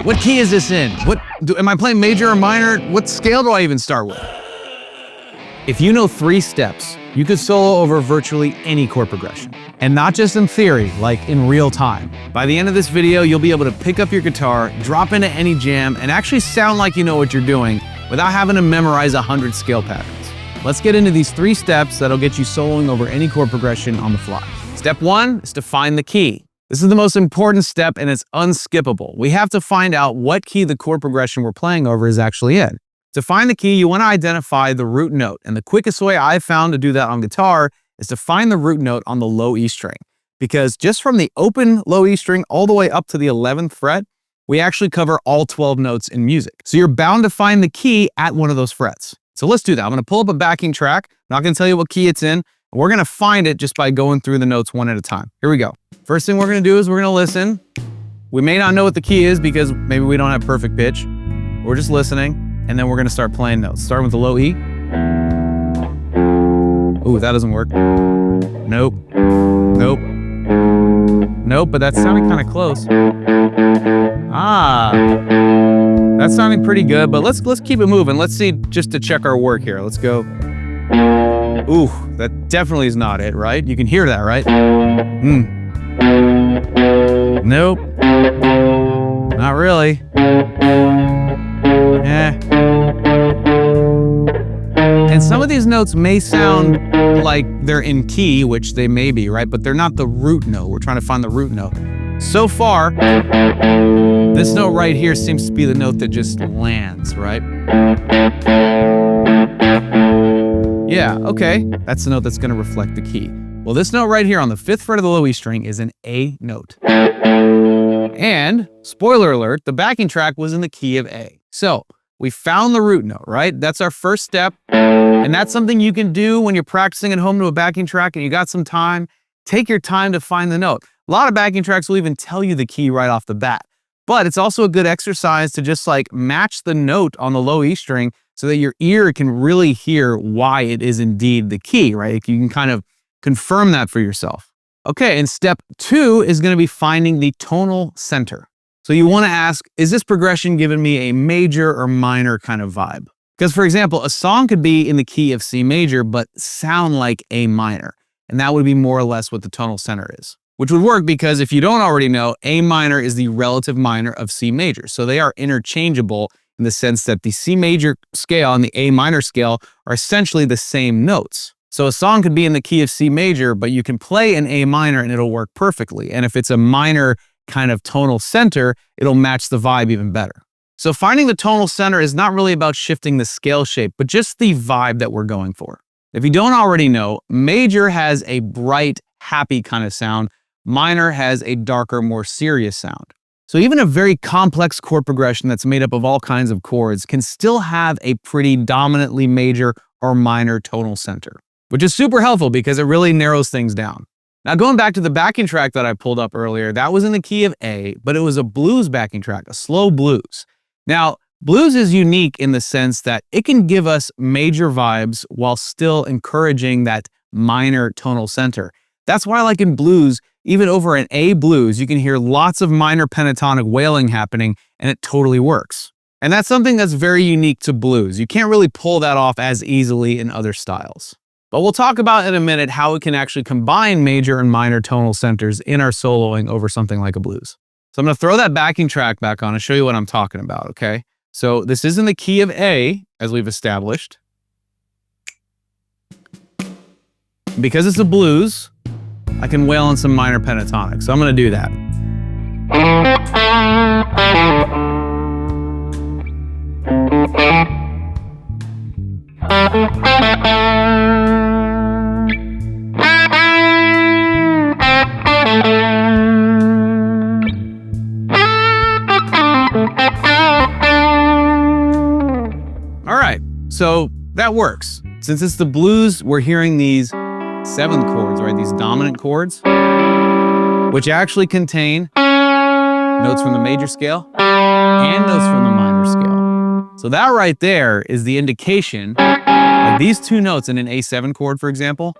What key is this in? Am I playing major or minor? What scale do I even start with? If you know 3 steps, you could solo over virtually any chord progression. And not just in theory, like in real time. By the end of this video, you'll be able to pick up your guitar, drop into any jam, and actually sound like you know what you're doing without having to memorize 100 scale patterns. Let's get into these 3 steps that'll get you soloing over any chord progression on the fly. Step 1 is to find the key. This is the most important step and it's unskippable. We have to find out what key the chord progression we're playing over is actually in. To find the key, you want to identify the root note, and the quickest way I've found to do that on guitar is to find the root note on the low E string. Because just from the open low E string all the way up to the 11th fret, we actually cover all 12 notes in music. So you're bound to find the key at one of those frets. So let's do that. I'm going to pull up a backing track. I'm not going to tell you what key it's in. We're going to find it just by going through the notes one at a time. Here we go. First thing we're going to do is we're going to listen. We may not know what the key is because maybe we don't have perfect pitch. We're just listening. And then we're going to start playing notes. Starting with the low E. Ooh, that doesn't work. Nope. Nope. Nope, but that's sounding kind of close. Ah. That's sounding pretty good, but let's keep it moving. Let's see, just to check our work here. Let's go. Ooh, that definitely is not it, right? You can hear that, right? Nope. Not really. And some of these notes may sound like they're in key, which they may be, right? But they're not the root note. We're trying to find the root note. So far, this note right here seems to be the note that just lands, right? Yeah, okay. That's the note that's going to reflect the key. Well, this note right here on the 5th fret of the low E string is an A note. And, spoiler alert, the backing track was in the key of A. So, we found the root note, right? That's our first step. And that's something you can do when you're practicing at home to a backing track and you got some time. Take your time to find the note. A lot of backing tracks will even tell you the key right off the bat. But it's also a good exercise to just like match the note on the low E string so that your ear can really hear why it is indeed the key, right? You can kind of confirm that for yourself. Okay, and step 2 is going to be finding the tonal center. So you want to ask, is this progression giving me a major or minor kind of vibe? Because for example, a song could be in the key of C major, but sound like A minor. And that would be more or less what the tonal center is. Which would work because if you don't already know, A minor is the relative minor of C major. So they are interchangeable in the sense that the C major scale and the A minor scale are essentially the same notes. So a song could be in the key of C major, but you can play an A minor and it'll work perfectly. And if it's a minor kind of tonal center, it'll match the vibe even better. So finding the tonal center is not really about shifting the scale shape, but just the vibe that we're going for. If you don't already know, major has a bright, happy kind of sound. Minor has a darker, more serious sound. So even a very complex chord progression that's made up of all kinds of chords can still have a pretty dominantly major or minor tonal center, which is super helpful because it really narrows things down. Now going back to the backing track that I pulled up earlier, that was in the key of A, but it was a blues backing track, a slow blues. Now, blues is unique in the sense that it can give us major vibes while still encouraging that minor tonal center. That's why like in blues, even over an A blues, you can hear lots of minor pentatonic wailing happening and it totally works. And that's something that's very unique to blues. You can't really pull that off as easily in other styles. But we'll talk about in a minute how we can actually combine major and minor tonal centers in our soloing over something like a blues. So I'm going to throw that backing track back on and show you what I'm talking about, okay? So this is in the key of A, as we've established. Because it's a blues, I can wail on some minor pentatonic. So I'm going to do that. All right, so that works. Since it's the blues, we're hearing these 7th chords, right? These dominant chords, which actually contain notes from the major scale and notes from the minor scale. So that right there is the indication that these two notes in an A7 chord, for example,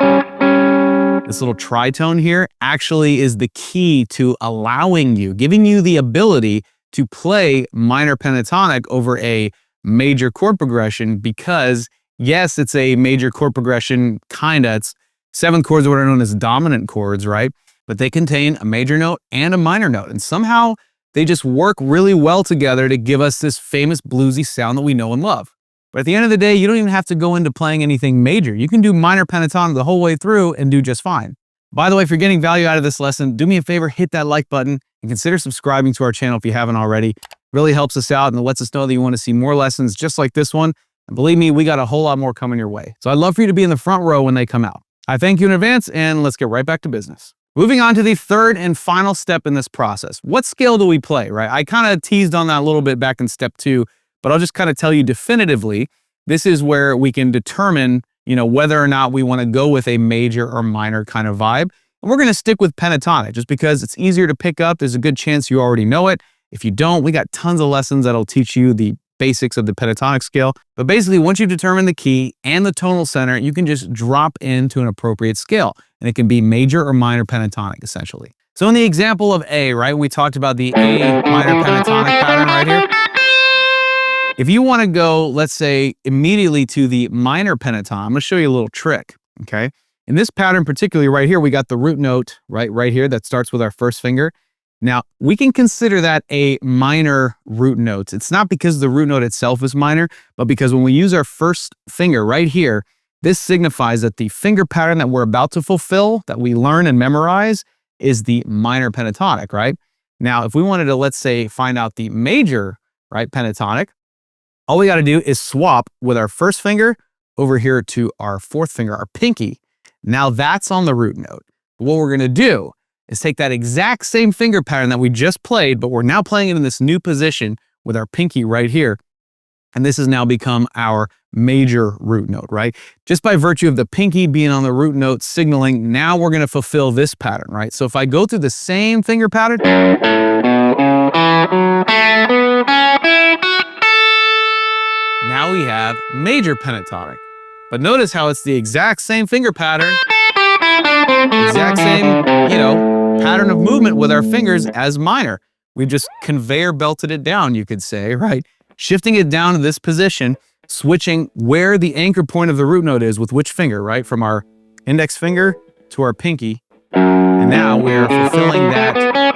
this little tritone here actually is the key to allowing you, giving you the ability to play minor pentatonic over a major chord progression because, yes, it's a major chord progression, kinda. It's 7th chords are what are known as dominant chords, right? But they contain a major note and a minor note. And somehow they just work really well together to give us this famous bluesy sound that we know and love. But at the end of the day, you don't even have to go into playing anything major. You can do minor pentatonic the whole way through and do just fine. By the way, if you're getting value out of this lesson, do me a favor, hit that like button and consider subscribing to our channel if you haven't already. It really helps us out and lets us know that you want to see more lessons just like this one. And believe me, we got a whole lot more coming your way. So I'd love for you to be in the front row when they come out. I thank you in advance, and let's get right back to business. Moving on to the third and final step in this process. What scale do we play, right? I kind of teased on that a little bit back in step 2, but I'll just kind of tell you definitively, this is where we can determine, whether or not we want to go with a major or minor kind of vibe. And we're going to stick with pentatonic just because it's easier to pick up. There's a good chance you already know it. If you don't, we got tons of lessons that'll teach you the basics of the pentatonic scale. But basically, once you've determined the key and the tonal center, you can just drop into an appropriate scale. And it can be major or minor pentatonic, essentially. So in the example of A, right, we talked about the A minor pentatonic pattern right here. If you want to go, let's say, immediately to the minor pentatonic, I'm going to show you a little trick, okay? In this pattern, particularly right here, we got the root note right here that starts with our first finger. Now, we can consider that a minor root note. It's not because the root note itself is minor, but because when we use our first finger right here, this signifies that the finger pattern that we're about to fulfill, that we learn and memorize, is the minor pentatonic, right? Now, if we wanted to, let's say, find out the major, right, pentatonic, all we got to do is swap with our first finger over here to our fourth finger, our pinky. Now that's on the root note. What we're going to do is take that exact same finger pattern that we just played, but we're now playing it in this new position with our pinky right here. And this has now become our major root note, right? Just by virtue of the pinky being on the root note signaling, now we're going to fulfill this pattern, right? So if I go through the same finger pattern, now we have major pentatonic. But notice how it's the exact same finger pattern, exact same, pattern of movement with our fingers as minor. We've just conveyor belted it down, you could say, right? Shifting it down to this position, switching where the anchor point of the root note is with which finger, right? From our index finger to our pinky. And now we're fulfilling that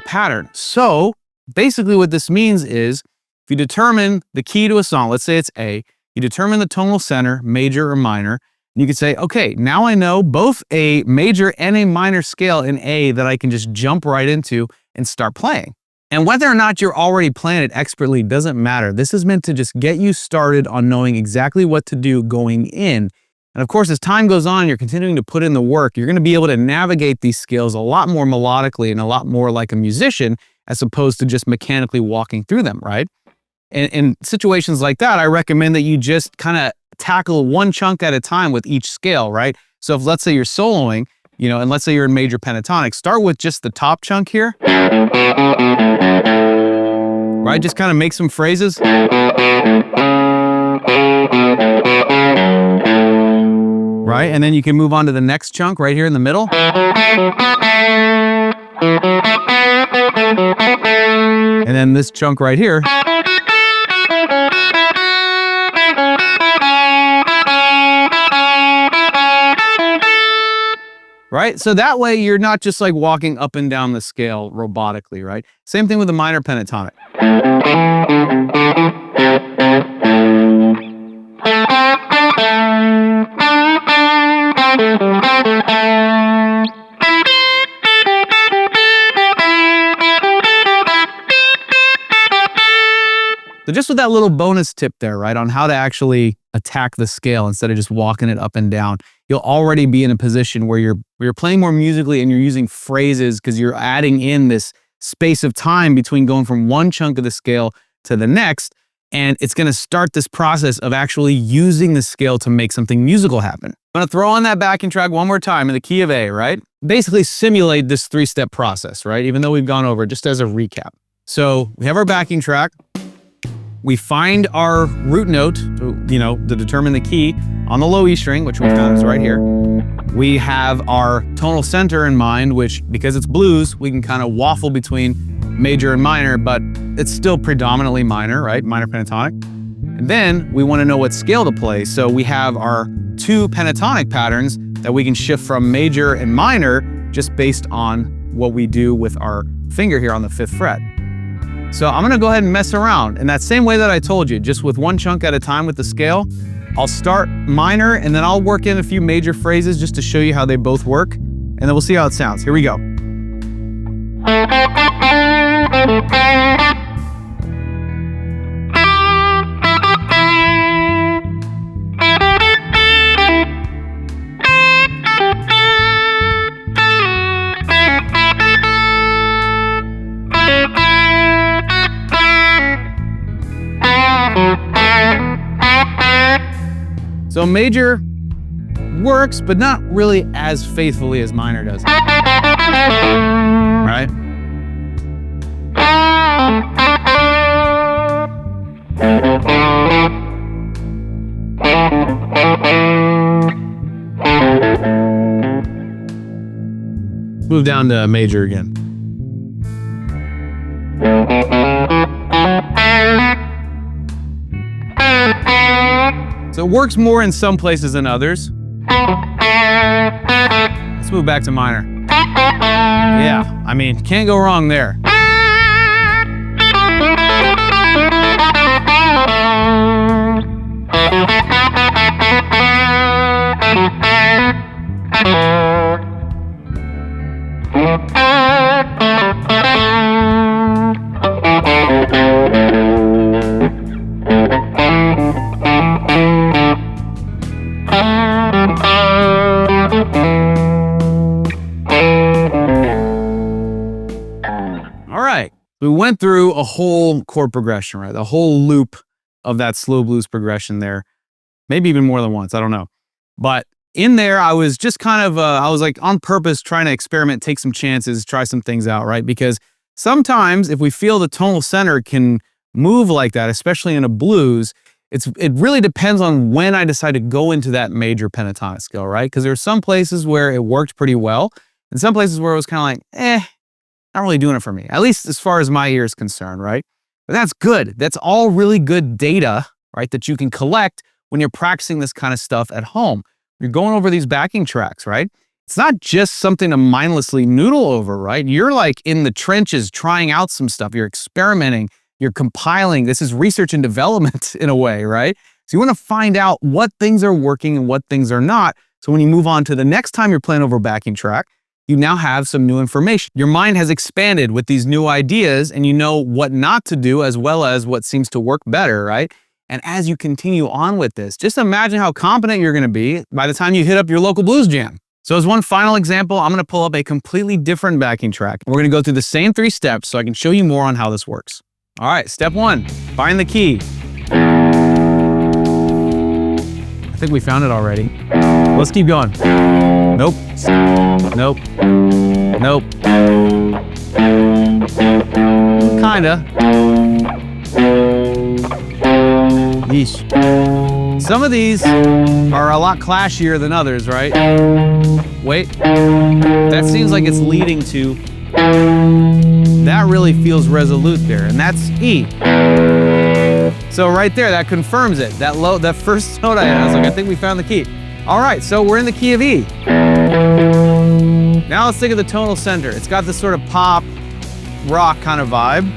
pattern. So basically what this means is if you determine the key to a song, let's say it's A, you determine the tonal center, major or minor, and you could say, okay, now I know both a major and a minor scale in A that I can just jump right into and start playing. And whether or not you're already playing it expertly doesn't matter. This is meant to just get you started on knowing exactly what to do going in. And of course, as time goes on, you're continuing to put in the work, you're going to be able to navigate these scales a lot more melodically and a lot more like a musician as opposed to just mechanically walking through them, right? And in situations like that, I recommend that you just kind of tackle one chunk at a time with each scale, right? So if let's say you're soloing, and let's say you're in major pentatonic, start with just the top chunk here, right? Just kind of make some phrases. Right? And then you can move on to the next chunk right here in the middle. And then this chunk right here. Right? So that way you're not just like walking up and down the scale robotically, right? Same thing with the minor pentatonic. So just with that little bonus tip there, right, on how to actually attack the scale instead of just walking it up and down, you'll already be in a position where you're playing more musically and you're using phrases because you're adding in this space of time between going from one chunk of the scale to the next. And it's going to start this process of actually using the scale to make something musical happen. I'm going to throw on that backing track one more time in the key of A, right? Basically simulate this three-step process, right? Even though we've gone over it just as a recap. So we have our backing track. We find our root note to determine the key on the low E string, which we found is right here. We have our tonal center in mind, which because it's blues, we can kind of waffle between major and minor, but it's still predominantly minor, right? Minor pentatonic. And then we want to know what scale to play. So we have our 2 pentatonic patterns that we can shift from major and minor just based on what we do with our finger here on the 5th fret. So I'm gonna go ahead and mess around in that same way that I told you, just with one chunk at a time with the scale. I'll start minor and then I'll work in a few major phrases just to show you how they both work. And then we'll see how it sounds. Here we go. So major works, but not really as faithfully as minor does. Right? Move down to major again. So it works more in some places than others. Let's move back to minor. Yeah, I mean, can't go wrong there. All right, we went through a whole chord progression, right? The whole loop of that slow blues progression there. Maybe even more than once, I don't know. But in there, I was just kind of, I was like on purpose trying to experiment, take some chances, try some things out, right? Because sometimes if we feel the tonal center can move like that, especially in a blues, it really depends on when I decide to go into that major pentatonic scale, right? Because there are some places where it worked pretty well, and some places where it was kind of like, not really doing it for me, at least as far as my ear is concerned, right? But that's good. That's all really good data, right, that you can collect when you're practicing this kind of stuff at home. You're going over these backing tracks, right? It's not just something to mindlessly noodle over, right? You're like in the trenches trying out some stuff. You're experimenting. You're compiling. This is research and development in a way, right? So you want to find out what things are working and what things are not. So when you move on to the next time you're playing over a backing track, you now have some new information. Your mind has expanded with these new ideas and you know what not to do as well as what seems to work better, right? And as you continue on with this, just imagine how competent you're going to be by the time you hit up your local blues jam. So as one final example, I'm going to pull up a completely different backing track. We're going to go through the same 3 steps so I can show you more on how this works. All right, step 1, find the key. I think we found it already. Let's keep going. Nope. Nope. Nope. Kinda. Yeesh. Some of these are a lot clashier than others, right? Wait. That seems like it's leading to... That really feels resolute there, and that's E. So right there, that confirms it. That first note I had, I was like, I think we found the key. All right, so we're in the key of E. Now let's think of the tonal center. It's got this sort of pop, rock kind of vibe.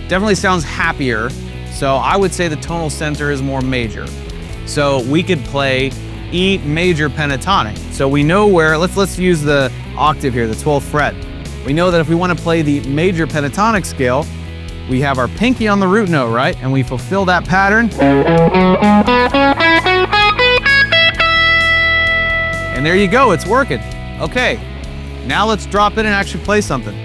Definitely sounds happier. So I would say the tonal center is more major. So we could play E major pentatonic. So we know where, let's use the octave here, the 12th fret. We know that if we want to play the major pentatonic scale, we have our pinky on the root note, right? And we fulfill that pattern. And there you go, it's working. Okay, now let's drop in and actually play something.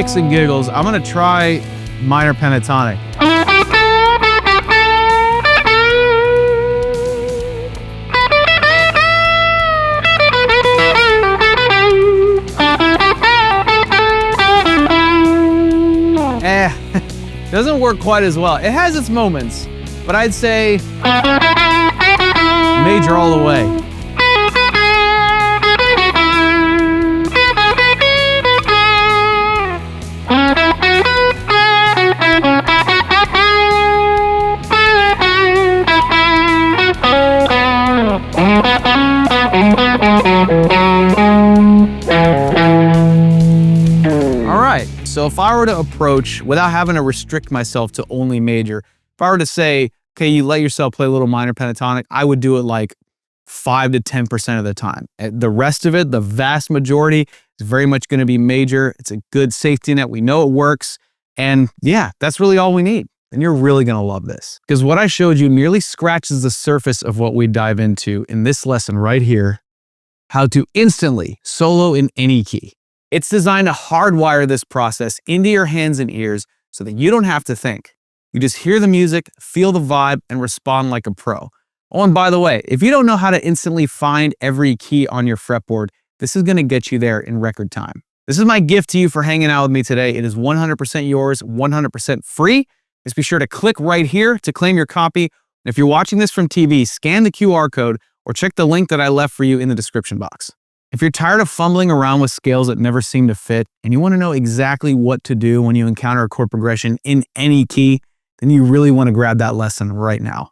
kicks and giggles, I'm gonna try minor pentatonic. Doesn't work quite as well. It has its moments, but I'd say major all the way. So if I were to approach, without having to restrict myself to only major, if I were to say, okay, you let yourself play a little minor pentatonic, I would do it like 5 to 10% of the time. The rest of it, the vast majority, is very much going to be major. It's a good safety net. We know it works. And yeah, that's really all we need. And you're really going to love this. Because what I showed you merely scratches the surface of what we dive into in this lesson right here, how to instantly solo in any key. It's designed to hardwire this process into your hands and ears so that you don't have to think. You just hear the music, feel the vibe, and respond like a pro. Oh, and by the way, if you don't know how to instantly find every key on your fretboard, this is going to get you there in record time. This is my gift to you for hanging out with me today. It is 100% yours, 100% free. Just be sure to click right here to claim your copy. And if you're watching this from TV, scan the QR code or check the link that I left for you in the description box. If you're tired of fumbling around with scales that never seem to fit, and you want to know exactly what to do when you encounter a chord progression in any key, then you really want to grab that lesson right now.